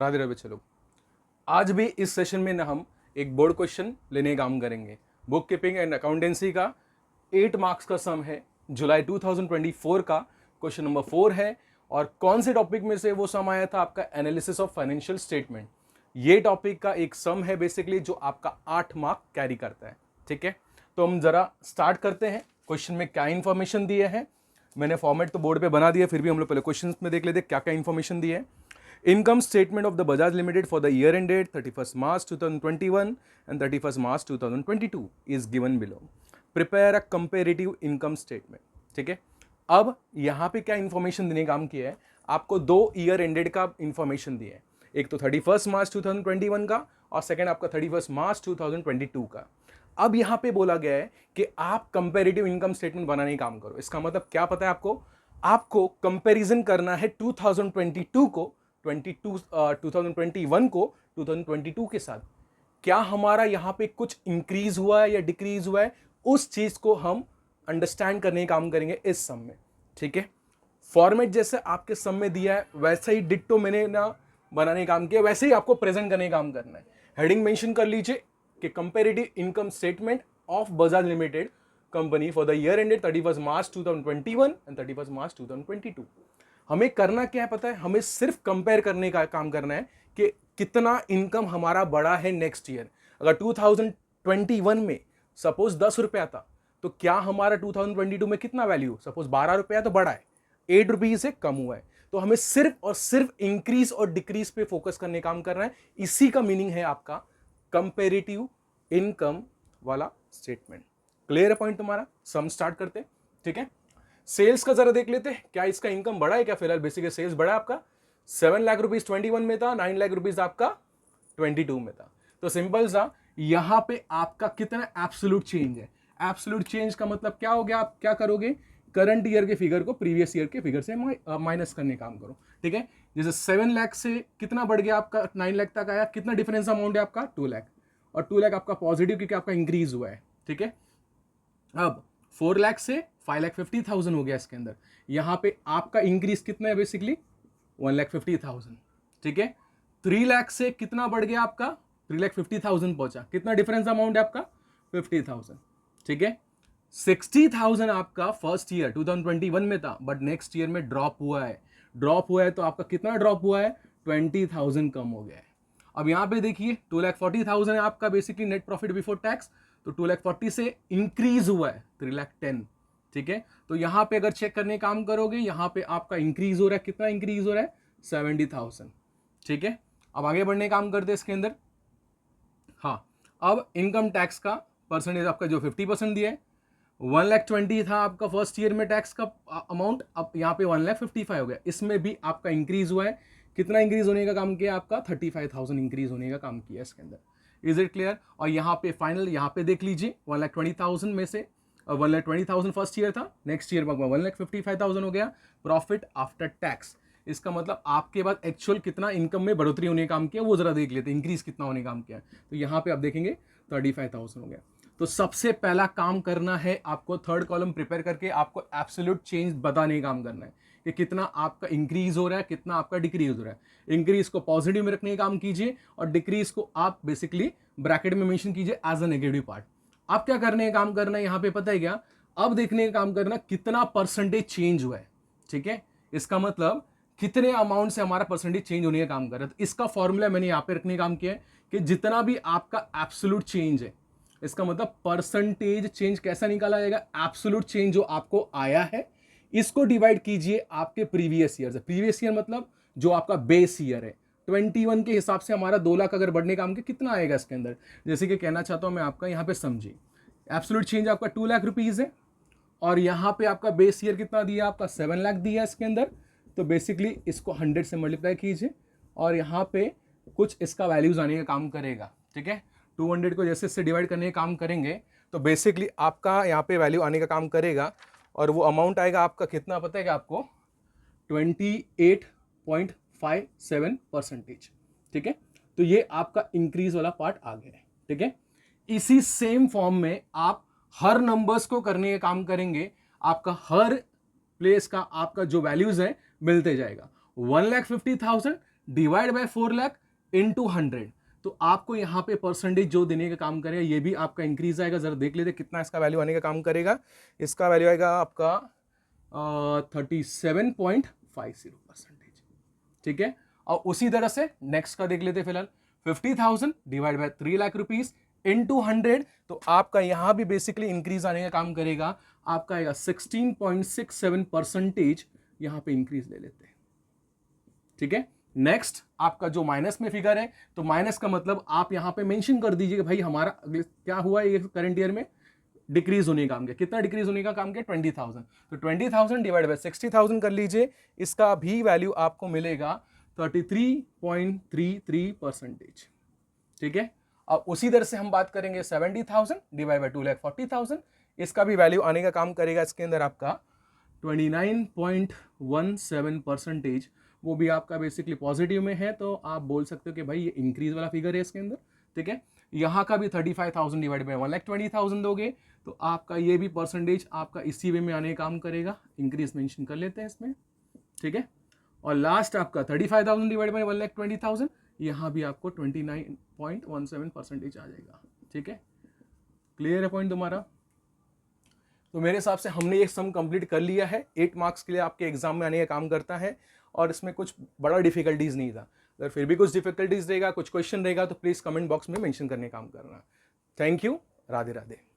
राधे राधे। चलो, आज भी इस सेशन में ना हम एक बोर्ड क्वेश्चन लेने का काम करेंगे। बुक कीपिंग एंड अकाउंटेंसी का 8 मार्क्स का सम है, जुलाई 2024 का, क्वेश्चन नंबर 4 है। और कौन से टॉपिक में से वो सम आया था? आपका एनालिसिस ऑफ फाइनेंशियल स्टेटमेंट। ये टॉपिक का एक सम है बेसिकली, जो आपका 8 मार्क कैरी करता है। ठीक है, तो हम जरा स्टार्ट करते हैं। क्वेश्चन में क्या इंफॉर्मेशन दिए हैं, मैंने फॉर्मेट तो बोर्ड पे बना दिया, फिर भी हम लोग पहले क्वेश्चन में देख लेते क्या क्या इंफॉर्मेशन दी है। Income statement of the Bajaj Limited for the year ended 31st March 2021 and 31st March 2022 is given below. Prepare a comparative income statement. ठीक है, अब यहाँ पे क्या इंफॉर्मेशन देने का काम किया है? आपको दो ईयर एंडेड का इंफॉर्मेशन दिया है, एक तो 31 मार्च 2021 का और सेकेंड आपका 31 मार्च 2022 का। अब यहाँ पे बोला गया है कि आप कंपेरेटिव इनकम स्टेटमेंट बनाने का काम करो। इसका मतलब क्या पता है आपको? आपको कंपैरिजन करना है 2022 को 2021 को 2022 के साथ। क्या हमारा यहाँ पे कुछ इंक्रीज हुआ है या डिक्रीज हुआ है, उस चीज को हम अंडरस्टैंड करने का काम करेंगे इस सम में। ठीक है, फॉर्मेट जैसे आपके सम में दिया है वैसे ही डिट्टो मैंने ना बनाने का काम किया, वैसे ही आपको प्रेजेंट करने का काम करना है। हेडिंग मेंशन कर लीजिए कि comparative income statement of Bajaj limited company for the year ended 31 March 2021 and 31 मार्च 2022। हमें करना क्या है पता है? हमें सिर्फ कंपेयर करने का काम करना है कि कितना इनकम हमारा बढ़ा है नेक्स्ट ईयर। अगर 2021 में सपोज 10 रुपया था, तो क्या हमारा 2022 में कितना वैल्यू? सपोज 12 रुपया तो बढ़ा है, 8 रुपीज से कम हुआ है। तो हमें सिर्फ और सिर्फ इंक्रीज और डिक्रीज पे फोकस करने का काम करना है। इसी का मीनिंग है आपका कंपेरेटिव इनकम वाला स्टेटमेंट। क्लियर है पॉइंट तुम्हारा? सम स्टार्ट करते। ठीक है, सेल्स का जरा देख लेते हैं, क्या इसका इनकम बढ़ा है क्या? फिलहाल बेसिकली सेल्स बढ़ा आपका 7 लाख रुपीज 21 में था, 9 लाख रुपीज आपका 22 में था। तो सिंपल सा यहां पे आपका कितना एब्सोल्यूट चेंज है? एब्सोल्यूट चेंज का मतलब क्या हो गया? आप क्या करोगे? करंट ईयर के फिगर को प्रीवियस ईयर के फिगर से माइनस करने का काम करो। ठीक है, जैसे 7 लाख से कितना बढ़ गया आपका 9 लाख तक आया, कितना डिफरेंस अमाउंट है आपका? 2 लाख, और 2 लाख आपका पॉजिटिव क्योंकि आपका इंक्रीज हुआ है। ठीक है, अब 4 लाख से 5,50,000 हो गया इसके अंदर। यहां पे आपका इंक्रीज कितना है? बेसिकली 1,50,000। ठीक है, 3 लाख से कितना बढ़ गया आपका? 3,50,000 पहुंचा। कितना डिफरेंस अमाउंट है आपका? 50,000। ठीक है, 60,000 आपका फर्स्ट ईयर 2021 में था, बट नेक्स्ट ईयर में ड्रॉप हुआ है। ड्रॉप हुआ है तो आपका कितना ड्रॉप हुआ है? 20,000 कम हो गया है। अब यहां पे देखिए 2,40,000 है आपका basically net profit before tax, तो 2,40,000 से इंक्रीज हुआ है 3,10,000। ठीक है, तो यहां पे अगर चेक करने काम करोगे, यहां पे आपका इंक्रीज हो रहा है। कितना इंक्रीज हो रहा है? 70,000। ठीक है, अब आगे बढ़ने काम करते हैं इसके अंदर। हाँ, अब इनकम टैक्स का परसेंटेज आपका जो 50% दिया है, 1,20,000 था आपका फर्स्ट ईयर में टैक्स का अमाउंट, अब यहाँ पे 1,55,000 हो गया। इसमें भी आपका इंक्रीज हुआ है। कितना इंक्रीज होने का काम किया आपका? 35,000 इंक्रीज होने का काम किया इसके अंदर। Is it clear? और यहाँ पे फाइनल यहाँ पे देख लीजिए 1,20,000 में से 1,20,000 फर्स्ट ईयर था, नेक्स्ट ईयर 1,55,000 हो गया प्रॉफिट आफ्टर टैक्स। इसका मतलब आपके बाद एक्चुअल कितना इनकम में बढ़ोतरी होने का काम किया वो जरा देख लेते हैं, इंक्रीज कितना होने का काम किया। तो यहाँ पे आप देखेंगे 35,000 हो गया। तो सबसे पहला काम करना है आपको, थर्ड कॉलम प्रिपेयर करके आपको एब्सोल्यूट चेंज बताने का काम करना है कि कितना आपका इंक्रीज हो रहा है, कितना आपका डिक्रीज हो रहा है। इंक्रीज को पॉजिटिव में रखने का काम कीजिए और डिक्रीज को आप बेसिकली ब्रैकेट में मेंशन कीजिए एज अ नेगेटिव पार्ट। आप क्या करने का काम करना है यहाँ पे पता है क्या? अब देखने का काम करना कितना परसेंटेज चेंज हुआ है। ठीक है, इसका मतलब कितने अमाउंट से हमारा परसेंटेज चेंज होने का काम कर रहा है। तो इसका फॉर्मूला मैंने यहाँ पे रखने का काम किया है कि जितना भी आपका एब्सोल्यूट चेंज है, इसका मतलब परसेंटेज चेंज कैसा निकाला जाएगा? एब्सोल्यूट चेंज जो आपको आया है, इसको डिवाइड कीजिए आपके प्रीवियस ईयर से। प्रीवियस ईयर मतलब जो आपका बेस ईयर है 21 के हिसाब से हमारा 2 लाख अगर बढ़ने का काम कितना आएगा इसके अंदर? जैसे कि कहना चाहता हूं मैं आपका, यहाँ पे समझिए एब्सोल्यूट चेंज आपका 2 लाख रुपीज है और यहाँ पे आपका बेस ईयर कितना दिया? आपका 7 लाख दिया इसके अंदर। तो बेसिकली इसको 100 से मल्टीप्लाई कीजिए और यहाँ पे कुछ इसका वैल्यूज आने का काम करेगा। ठीक है, 200 को जैसे इससे डिवाइड करने का काम करेंगे तो बेसिकली आपका यहाँ पे वैल्यू आने का काम करेगा और वो अमाउंट आएगा आपका कितना पता है कि आपको? 28.57%। ठीक है, तो ये आपका इंक्रीज वाला पार्ट आ गया है। ठीक है, इसी सेम फॉर्म में आप हर नंबर्स को करने का काम करेंगे, आपका हर प्लेस का आपका जो वैल्यूज है मिलते जाएगा। 1,50,000 डिवाइड बाय 4 लाख इंटू 100, तो आपको यहाँ पे परसेंटेज जो देने का काम करेगा ये भी आपका इंक्रीज आएगा। जरा देख लेते कितना इसका वैल्यू आने का काम करेगा। इसका वैल्यू आएगा आपका 37.50%। ठीक है, और उसी तरह से नेक्स्ट का देख लेते फिलहाल 50,000 divide by 3 lakh rupees into 100, तो आपका यहां भी बेसिकली इंक्रीज आने का काम करेगा। आपका आएगा 16.67% यहां पे इंक्रीज ले लेते हैं। ठीक है, नेक्स्ट आपका जो माइनस में फिगर है, तो माइनस का मतलब आप यहां पे मेंशन कर दीजिए कि भाई हमारा क्या हुआ ये करंट ईयर में डिक्रीज होने का काम किया। कितना डिक्रीज होने का काम किया? 20,000। तो 20,000 डिवाइड बाय 60,000 कर लीजिए, इसका भी वैल्यू आपको मिलेगा 33.33%। ठीक है, अब उसी तरह से हम बात करेंगे 70,000 डिवाइड बाय 2,40,000, इसका भी वैल्यू आने का काम करेगा इसके अंदर आपका 29.17%। वो भी आपका बेसिकली पॉजिटिव में है, तो आप बोल सकते हो कि भाई ये इंक्रीज वाला फिगर है इसके अंदर। ठीक है, यहाँ का भी 35,000 डिवाइड बाय 1,20,000 दोगे तो आपका ये भी परसेंटेज आपका इसी वे में आने का काम करेगा। इंक्रीज मेंशन कर लेते हैं इसमें। ठीक है, और लास्ट आपका 35,000 डिवाइड बाय 1,20,000, यहाँ भी आपको 29.17% आ जाएगा। ठीक है, क्लियर है पॉइंट तुम्हारा? तो मेरे हिसाब से हमने ये सम कंप्लीट कर लिया है। 8 मार्क्स के लिए आपके एग्जाम में आने का काम करता है, और इसमें कुछ बड़ा डिफिकल्टीज नहीं था। अगर फिर भी कुछ डिफिकल्टीज रहेगा, कुछ क्वेश्चन रहेगा, तो प्लीज़ कमेंट बॉक्स में मेंशन करने का काम करना। Thank you, Radhe Radhe.